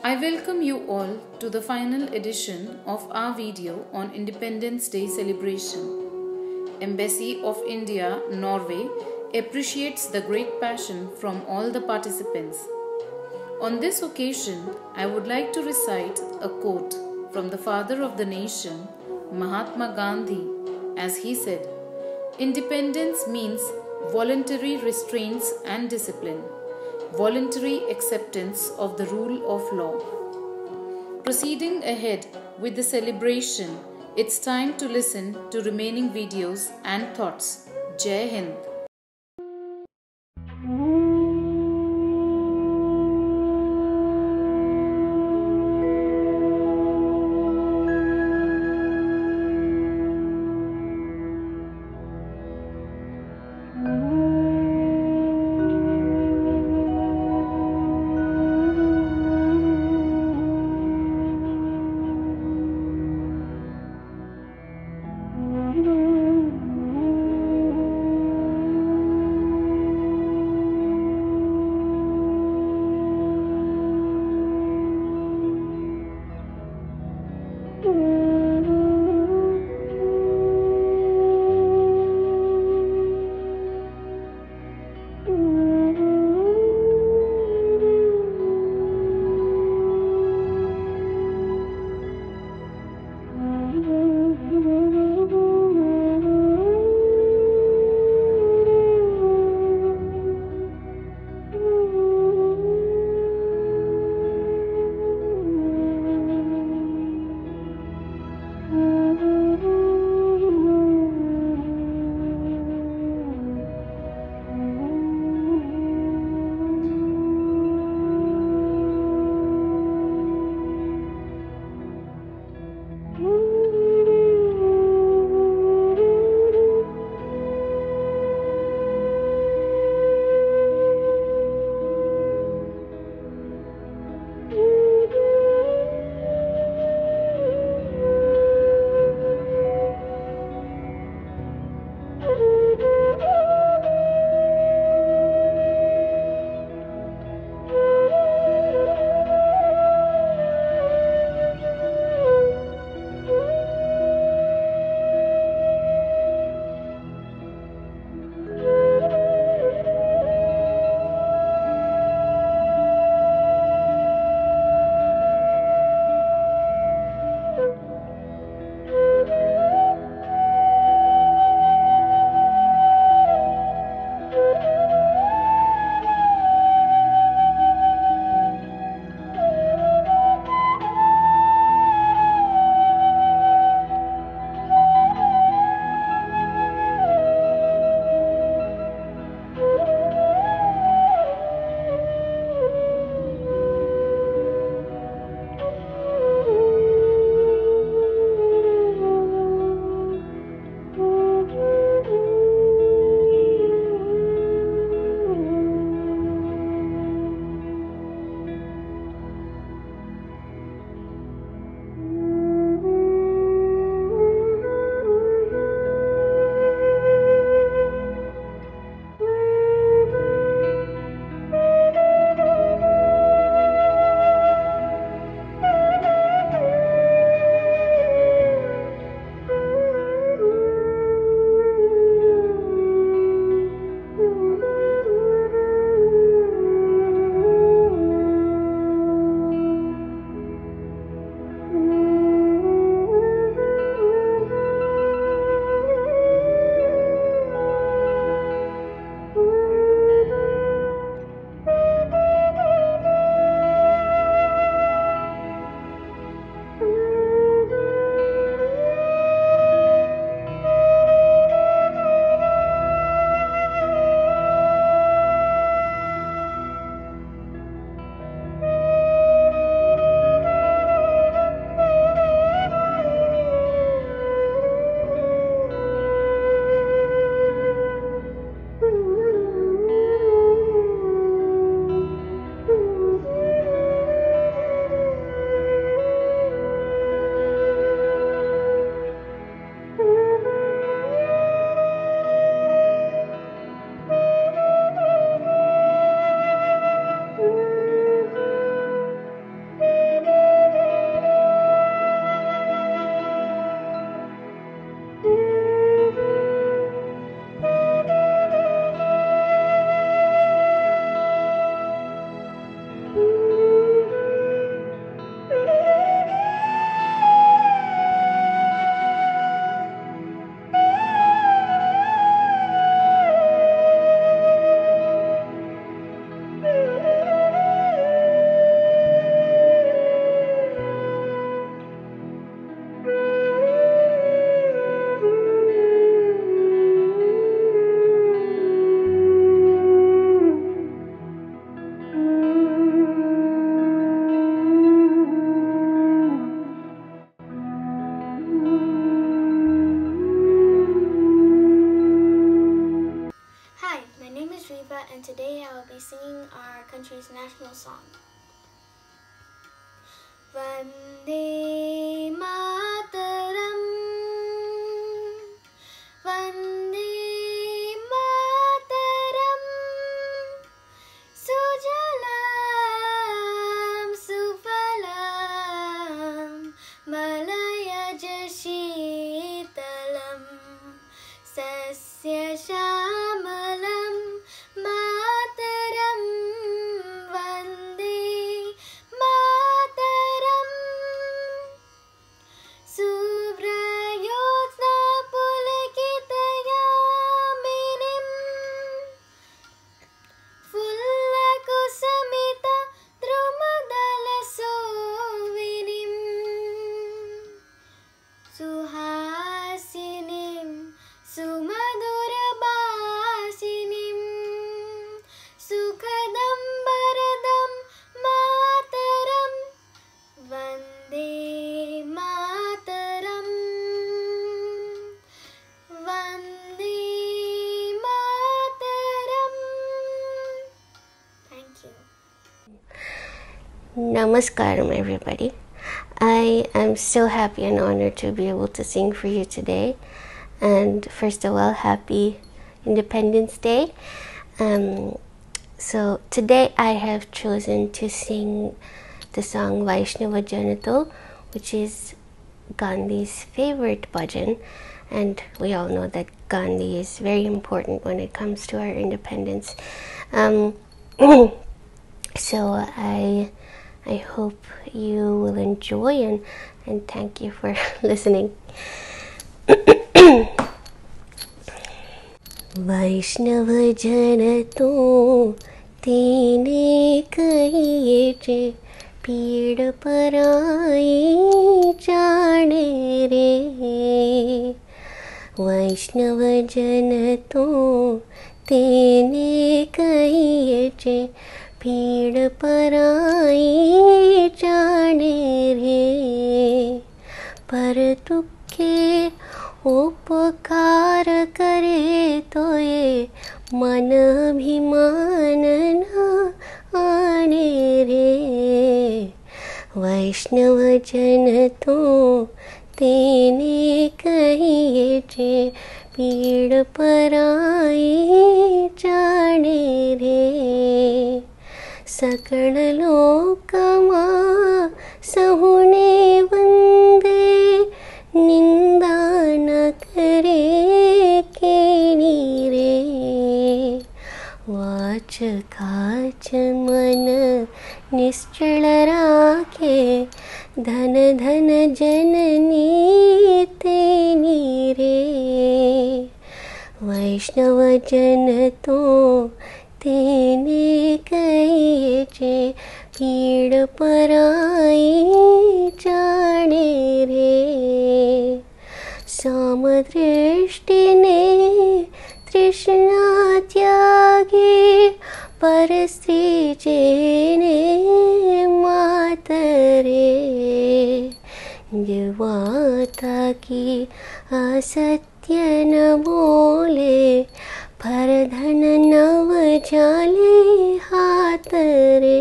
I welcome you all to the final edition of our video on Independence Day celebration. Embassy of India, Norway appreciates the great passion from all the participants. On this occasion, I would like to recite a quote from the father of the nation, Mahatma Gandhi, as he said, "Independence means voluntary restraints and discipline, voluntary acceptance of the rule of law." Proceeding ahead with the celebration, it's time to listen to remaining videos and thoughts. Jai Hind. Namaskaram, everybody. I am so happy and honored to be able to sing for you today. And first of all, happy Independence Day. So today I have chosen to sing the song Vaishnava Janato, which is Gandhi's favorite bhajan. And we all know that Gandhi is very important when it comes to our independence. So I hope you will enjoy and thank you for listening. वैष्णव जन तो तेने कहिए जे पीड़ पराई जाने रे। वैष्णव जन तो तेने कहिए जे पीड़ पराई जाने रे। पर दुखे उपकार करे तो ये मन अभिमान न आने रे। वैष्णव जन तो तेने कहिए जे पीड़ पराई जाने रे। सकल लोकमा सहुने वंदे निंदा न करे केणी रे। वाच काच मन निश्चल राखे धन धन जननी तेनी रे। वैष्णव जन तो तेने कहिए जे पीड़ पराई जाने रे। समदृष्टि ने तृष्णा त्यागे पर स्त्री जेने मातरे। युवाता की असत्य न बोले पर धन नव जाले हाथ रे।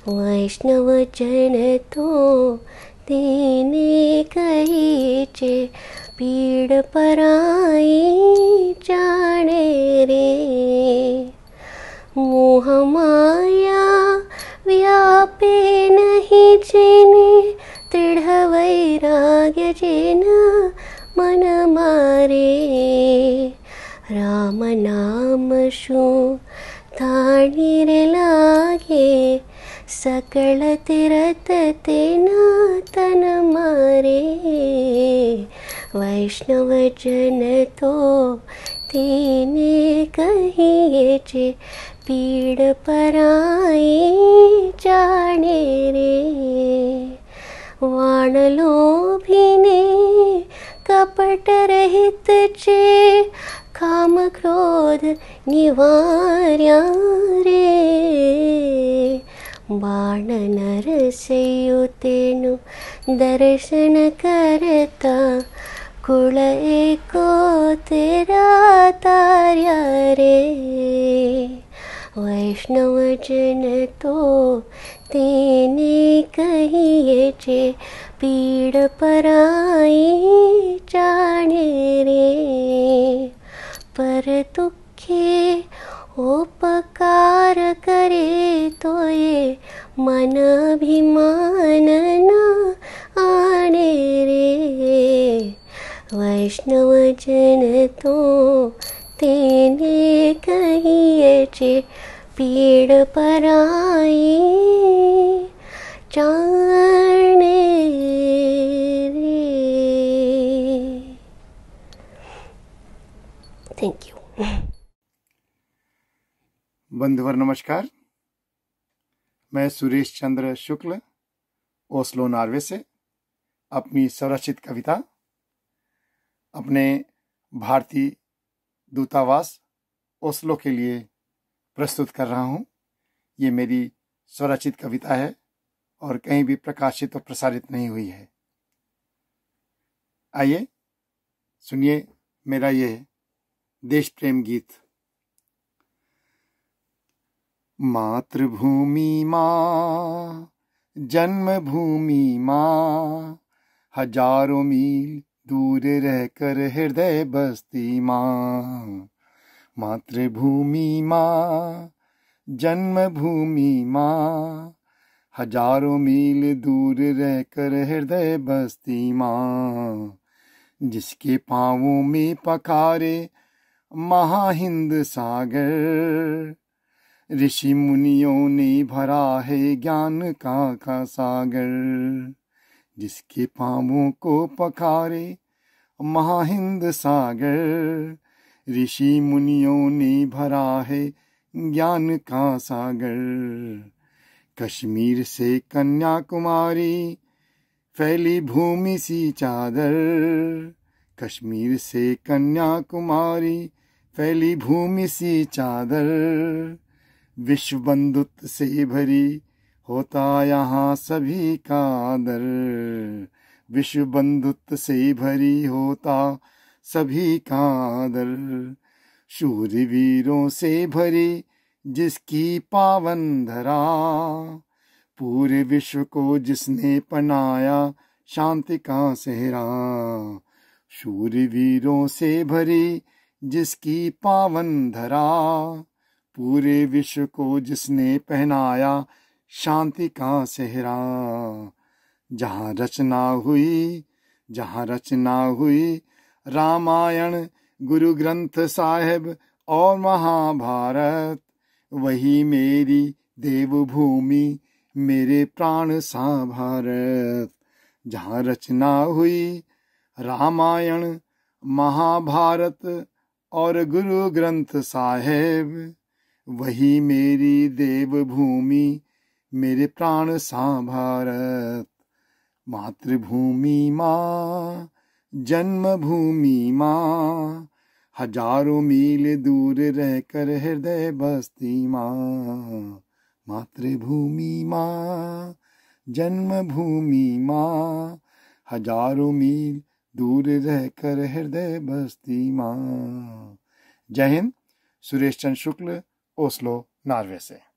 वैष्णव जन तो तेने कहिए जे पीड़ पराई जाने रे। मोह माया व्यापे नहीं जेने दृढ़ वैराग्य जेन मन मारे। राम नाम शू ताणी रे लागे सकल तीरथ तेना तन मारे। वैष्णव जन तो तेने कहिए जे पीड़ पराई जाने रे। वाण लोभिने कपट रहित जे काम क्रोध निवार्या रे। बाण नरसयु तेनु दर्शन करता कुल एको तेरा तार्या रे। वैष्णव जन तो तेने कहिए जे पीड़ पराई जाने रे। पर दुखे उपकार करे तो ये मन अभिमान न आने रे। वैष्णव जन तो तेने कहिए जे पीड़ पराई जाने रे। Thank you. बंधुवर नमस्कार। मैं सुरेश चंद्र शुक्ल ओस्लो नॉर्वे से अपनी स्वरचित कविता अपने भारतीय दूतावास ओस्लो के लिए प्रस्तुत कर रहा हूँ। ये मेरी स्वरचित कविता है और कहीं भी प्रकाशित और प्रसारित नहीं हुई है। आइए सुनिए मेरा ये देश प्रेम गीत। मातृभूमि माँ, जन्मभूमि माँ, हजारों मील दूर रहकर हृदय बसती माँ। मातृभूमि माँ, जन्मभूमि माँ, हजारों मील दूर रहकर हृदय बसती माँ। जिसके पाँवों में पखारे महाहिंद सागर, ऋषि मुनियों ने भरा है ज्ञान का सागर। जिसके पाँवों को पखारे महाहिंद सागर, ऋषि मुनियों ने भरा है ज्ञान का सागर। कश्मीर से कन्याकुमारी फैली भूमि सी चादर, कश्मीर से कन्याकुमारी फैली भूमि सी चादर। विश्व बंधुत्व से भरी होता यहाँ सभी का आदर, विश्व बंधुत्व से भरी होता सभी का आदर। शूरवीरों से भरी जिसकी पावन धरा, पूरे विश्व को जिसने पनाया शांति का सेहरा। शूरवीरों से भरी जिसकी पावन धरा, पूरे विश्व को जिसने पहनाया शांति का सेहरा। जहाँ रचना हुई रामायण, गुरु ग्रंथ साहिब और महाभारत, वही मेरी देवभूमि, मेरे प्राण सा भारत। जहाँ रचना हुई रामायण, महाभारत और गुरु ग्रंथ साहिब, वही मेरी देवभूमि, मेरे प्राण सा भारत। मातृभूमि माँ, जन्मभूमि माँ, हजारों मील दूर रहकर हृदय बसती माँ। मातृभूमि माँ, जन्मभूमि माँ, हजारों मील दूर रहकर हृदय बसती माँ। जय हिंद। सुरेश चंद्र शुक्ल, ओस्लो, नॉर्वे से।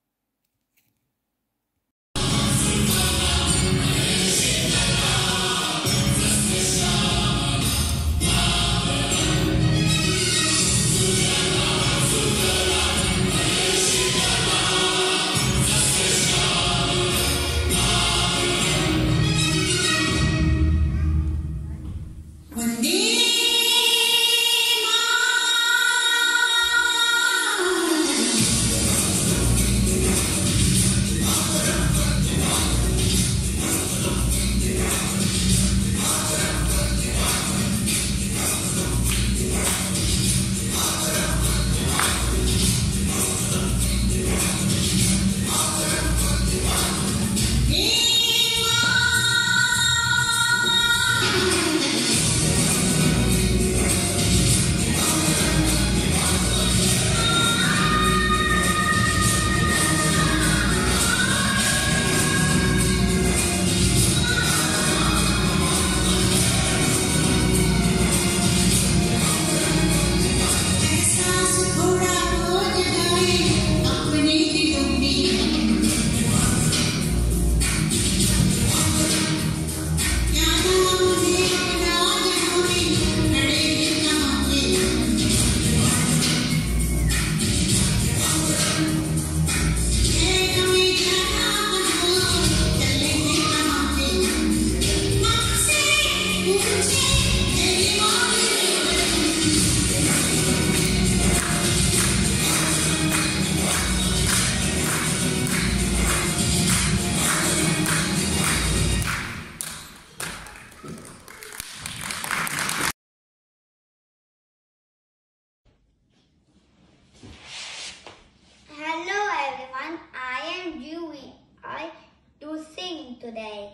Today.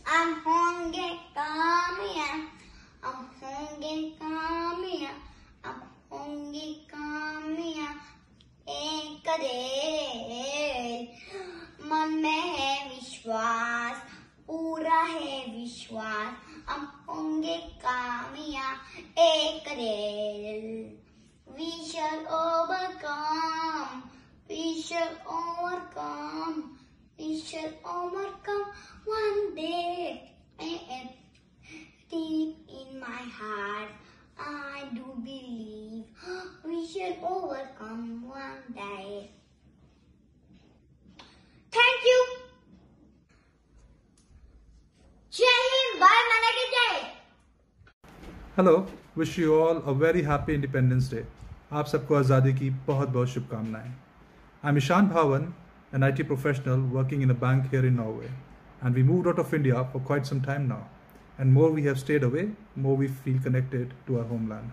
हम होंगे कामयाब, हम होंगे कामयाब, हम होंगे कामयाब एक दिन। मन में है विश्वास, पूरा है विश्वास, हम होंगे कामयाब एक दिन। shall overcome one day. Deep in my heart, I do believe we shall overcome one day. Thank you. Jai Hind, bye, Manaki Jai. Hello, wish you all a very happy independence day. आप सबको आज़ादी की बहुत बहुत शुभकामनाएं। I am Ishan भावन, an IT professional working in a bank here in Norway, and we moved out of India for quite some time now, and more we have stayed away, more we feel connected to our homeland.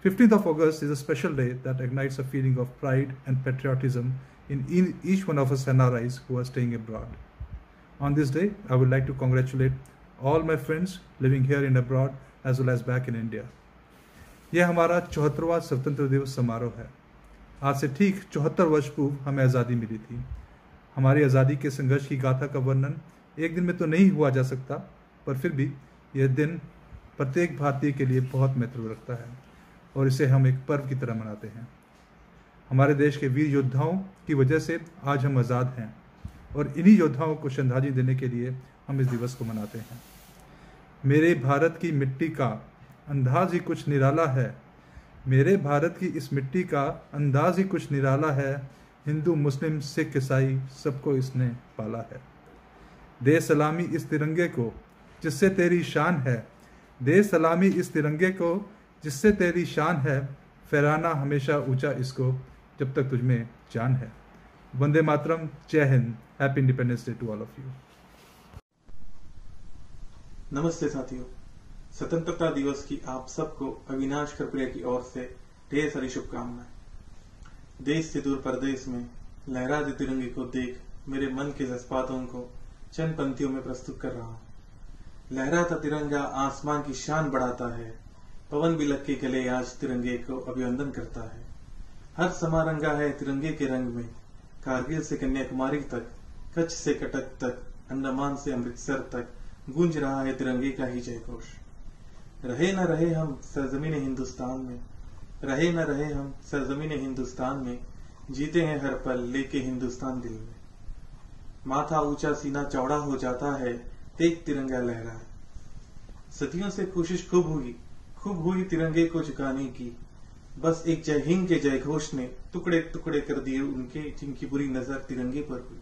15th of August is a special day that ignites a feeling of pride and patriotism in each one of us NRIs who are staying abroad. On this day, I would like to congratulate all my friends living here and abroad as well as back in India. यह हमारा 74वां स्वतंत्र दिवस समारोह है। आज से ठीक 74 वर्ष पूर्व हमें आज़ादी मिली थी। हमारी आज़ादी के संघर्ष की गाथा का वर्णन एक दिन में तो नहीं हुआ जा सकता, पर फिर भी यह दिन प्रत्येक भारतीय के लिए बहुत महत्व रखता है और इसे हम एक पर्व की तरह मनाते हैं। हमारे देश के वीर योद्धाओं की वजह से आज हम आज़ाद हैं और इन्हीं योद्धाओं को श्रद्धांजलि देने के लिए हम इस दिवस को मनाते हैं। मेरे भारत की मिट्टी का अंदाज ही कुछ निराला है, मेरे भारत की इस मिट्टी का अंदाज ही कुछ निराला है, हिंदू मुस्लिम सिख ईसाई सबको इसने पाला है। दे सलामी इस तिरंगे को जिससे तेरी शान है, दे सलामी इस तिरंगे को जिससे तेरी शान है, फहराना हमेशा ऊंचा इसको जब तक तुझमें जान है। वंदे मातरम। जय हिंद। Happy independence day to all of you. नमस्ते साथियों, स्वतंत्रता दिवस की आप सबको अविनाश खरप्रिया की ओर से ढेर सारी शुभकामनाएं। देश से दूर परदेश में लहराते तिरंगे को देख मेरे मन के जज्बातों को चंद पंक्तियों में प्रस्तुत कर रहा हूं। लहराता तिरंगा आसमान की शान बढ़ाता है, पवन बिलख के गले आज तिरंगे को अभिवंदन करता है। हर समा रंगा है तिरंगे के रंग में, कारगिल से कन्याकुमारी तक, कच्छ से कटक तक, अंडमान से अमृतसर तक गूंज रहा है तिरंगे का ही जयघोष। रहे न रहे हम सरजमीन हिंदुस्तान में, रहे न रहे हम सरजमीन हिंदुस्तान में, जीते हैं हर पल लेके हिंदुस्तान दिल में। माथा ऊंचा सीना चौड़ा हो जाता है, तेज तिरंगा लहराए। सदियों से कोशिश खूब हुई तिरंगे को झुकाने की, बस एक जय हिंद के जयघोष ने टुकड़े टुकड़े कर दिए उनके जिनकी बुरी नजर तिरंगे पर हुई।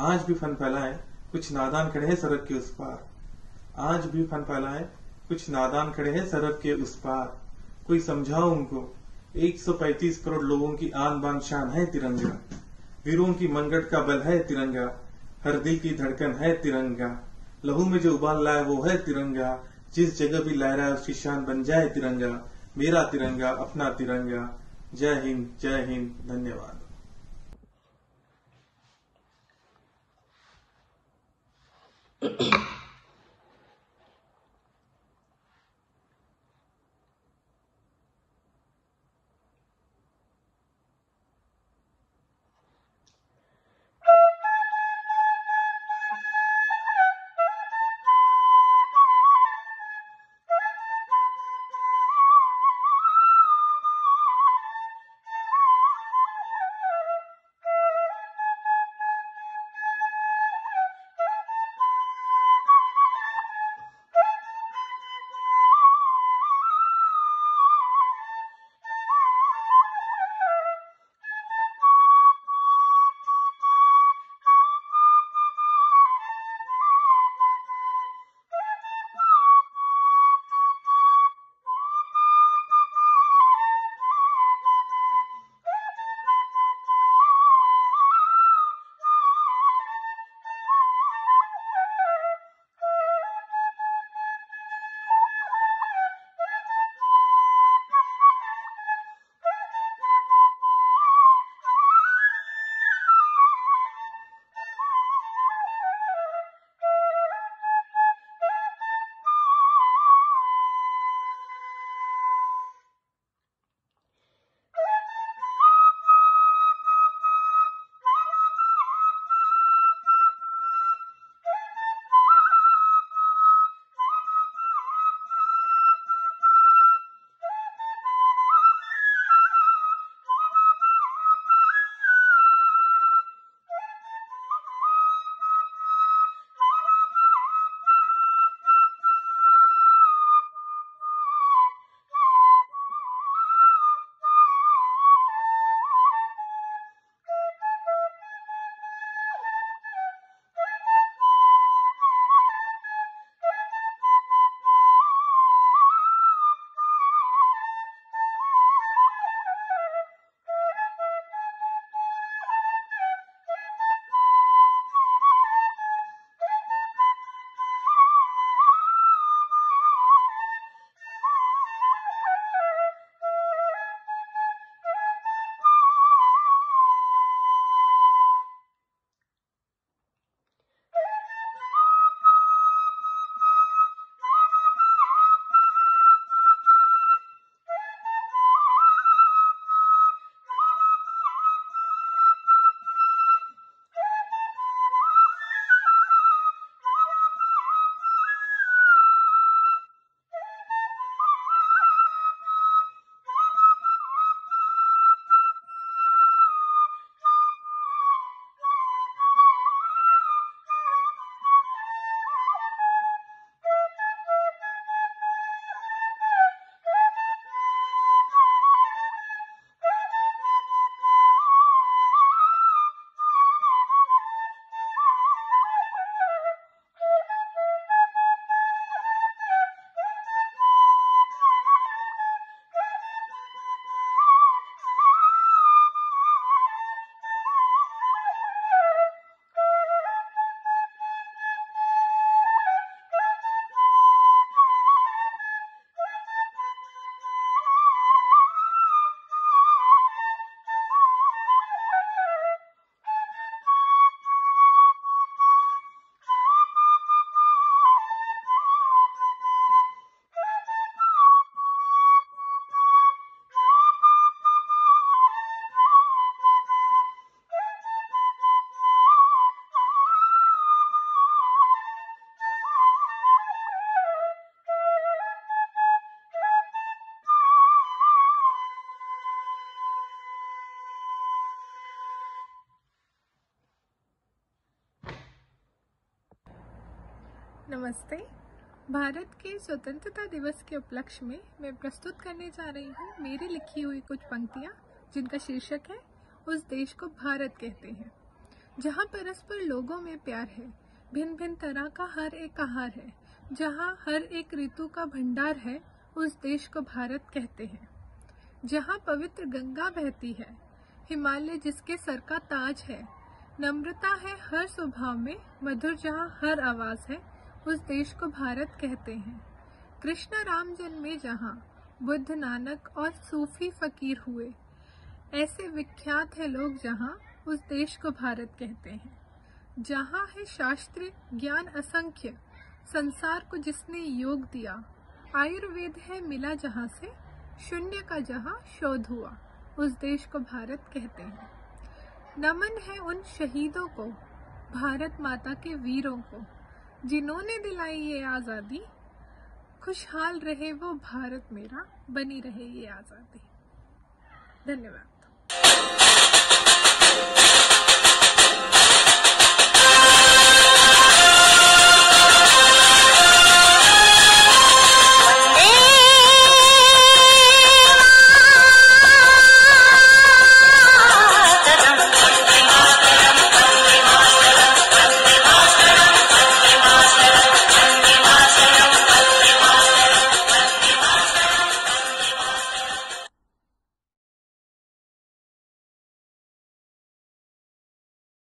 आज भी फन फैलाए कुछ नादान खड़े हैं सड़क के उस पार, आज भी फन फैलाए कुछ नादान खड़े हैं सड़क के उस पार। कोई समझाओ उनको 135 करोड़ लोगों की आन बान शान है तिरंगा, वीरों की मनगढ़ का बल है तिरंगा, हर दिल की धड़कन है तिरंगा, लहू में जो उबाल लाए वो है तिरंगा, जिस जगह भी लहराए उसकी शान बन जाए तिरंगा, मेरा तिरंगा अपना तिरंगा। जय हिंद, धन्यवाद। नमस्ते। भारत के स्वतंत्रता दिवस के उपलक्ष्य में मैं प्रस्तुत करने जा रही हूँ मेरी लिखी हुई कुछ पंक्तियाँ जिनका शीर्षक है उस देश को भारत कहते हैं। जहाँ परस्पर लोगों में प्यार है, भिन्न भिन्न तरह का हर एक आहार है, जहाँ हर एक ऋतु का भंडार है, उस देश को भारत कहते हैं। जहाँ पवित्र गंगा बहती है, हिमालय जिसके सर का ताज है, नम्रता है हर स्वभाव में, मधुर जहाँ हर आवाज है, उस देश को भारत कहते हैं। कृष्ण राम जन्मे जहाँ, बुद्ध नानक और सूफी फकीर हुए, ऐसे विख्यात है लोग जहाँ, उस देश को भारत कहते हैं। जहाँ है शास्त्र ज्ञान असंख्य, संसार को जिसने योग दिया, आयुर्वेद है मिला जहाँ से, शून्य का जहाँ शोध हुआ, उस देश को भारत कहते हैं। नमन है उन शहीदों को, भारत माता के वीरों को, जिन्होंने दिलाई ये आजादी, खुशहाल रहे वो भारत मेरा, बनी रहे ये आजादी। धन्यवाद।